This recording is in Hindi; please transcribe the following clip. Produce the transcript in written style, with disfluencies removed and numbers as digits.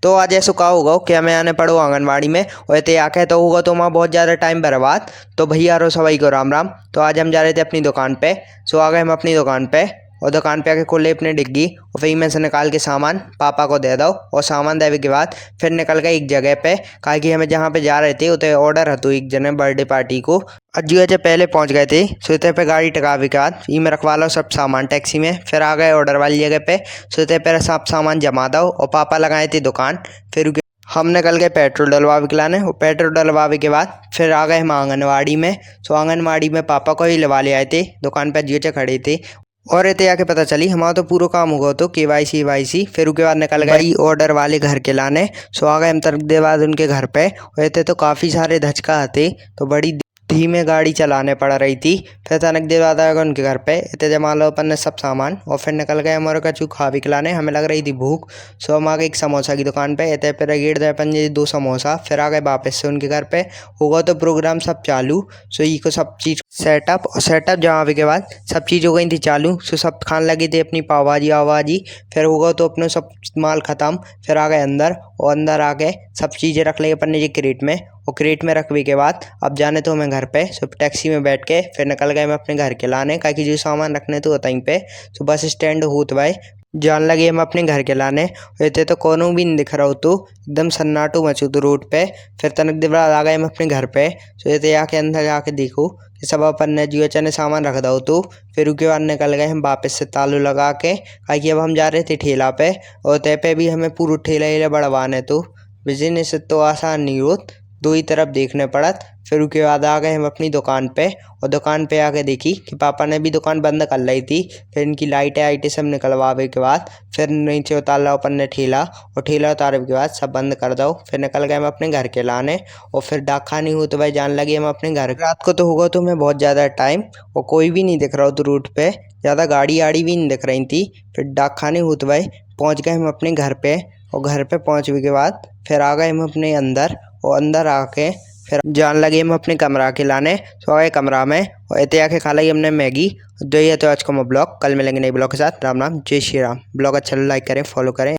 तो आज ऐसा का होगा कि हमें आने पड़ो आंगनबाड़ी में और ते आके तो होगा तो वहाँ बहुत ज़्यादा टाइम बर्बाद। तो भैया रो सवाई को राम राम। तो आज हम जा रहे थे अपनी दुकान पे। सो आ गए हम अपनी दुकान पे और दुकान पे आके खोले अपनी डिग्गी और फिर में से निकाल के सामान पापा को दे दो और सामान देने के बाद फिर निकल गए एक जगह पे, काहे कि हमें जहाँ पे जा रहे थे उतने ऑर्डर हतो एक जने बर्थडे पार्टी को। अज्जू अजय पहले पहुंच गए थे। सोते पे गाड़ी टकावे के बाद ई में रखवा लो सब सामान टैक्सी में। फिर आ गए ऑर्डर वाली जगह पे। सोते पे सब सामान जमा दो और पापा लगाए थे दुकान। फिर हम निकल गए पेट्रोल डलवावे के लाने और पेट्रोल डलवावे के बाद फिर आ गए हम आंगनवाड़ी में। सो आंगनवाड़ी में पापा को ही लवा ले आए थे, दुकान पर जियो खड़े थे और इतने आके पता चली हमारा तो पूरा काम होगा तो KYC वाईसी। फिर उसके बाद निकल गई ऑर्डर वाले घर के लाने। सो आ गए हम तक देर बाद उनके घर पे और इतने तो काफ़ी सारे धचका आते तो बड़ी धीमे गाड़ी चलाने पड़ रही थी। फिर तनक देर बाद आएगा उनके घर पे इतने जमा लो अपन ने सब सामान और फिर निकल गए हमारे कचू खा भी खिलाने। हमें लग रही थी भूख। सो हम आ गए एक समोसा की दुकान पे इतने फिर गेट दे अपन ये 2 समोसा। फिर आ गए वापस से उनके घर पे। होगा तो प्रोग्राम सब चालू। सो ये को सब चीज़ सेटअप जहाँ के बाद सब चीज़ हो गई थी चालू। सो सब खाने लगी थी अपनी पाव भाजी आवाजी। फिर होगा तो अपने सब माल ख़त्म। फिर आ गए अंदर और अंदर आके सब चीज़ें रख ली अपन ने जी क्रेट में और क्रेट में रखने के बाद अब जाने तो हमें घर पे। सो टैक्सी में बैठ के फिर निकल गए मैं अपने घर के लाने, काकि जो सामान रखने तो वहीं पे। सो बस स्टैंड होत भाई जान लगे हम अपने घर के लाने। रहते तो कोनो भी नहीं दिख रहा हो तो एकदम सन्नाटो मचू तो रोड पे। फिर तनक देर बाद आ गए हम अपने घर पे। सो ये आके अंदर जाके देखो कि सब अपन ने जियो चने सामान रख दो तो फिर उसके बाद निकल गए हम वापस से तालू लगा के, काकि अब हम जा रहे थे ठेला पे और ते पे भी हमें पूरा ठेला हीला बढ़वाने तो बिजनेस तो आसान नहीं होत, 2 ही तरफ देखने पड़त। फिर उसके बाद आ गए हम अपनी दुकान पे और दुकान पे आके देखी कि पापा ने भी दुकान बंद कर ली थी। फिर इनकी लाइटें सब निकलवावे के बाद फिर नीचे उतार लो अपन ने ठेला और ठेला उतारने के बाद सब बंद कर दो। फिर निकल गए हम अपने घर के लाने और फिर डाका नहीं हो तो भाई जान लगे हम अपने घर। रात को तो होगा तो हमें बहुत ज़्यादा टाइम और कोई भी नहीं दिख रहा हो तो रूट पे ज़्यादा गाड़ी आड़ी भी नहीं दिख रही थी। फिर डाक खाने हो तो भाई पहुँच गए हम अपने घर पे और घर पे पहुँचने के बाद फिर आ गए हम अपने अंदर और अंदर आके फिर जान लगे हम अपने कमरा के लाने। तो आए कमरा में और इतने आके खा ली हमने मैगी। तो ये तो आज का ब्लॉग, कल मिलेंगे नए ब्लॉग के साथ। राम राम, जय श्री राम। ब्लॉग अच्छा लाइक करें, फॉलो करें।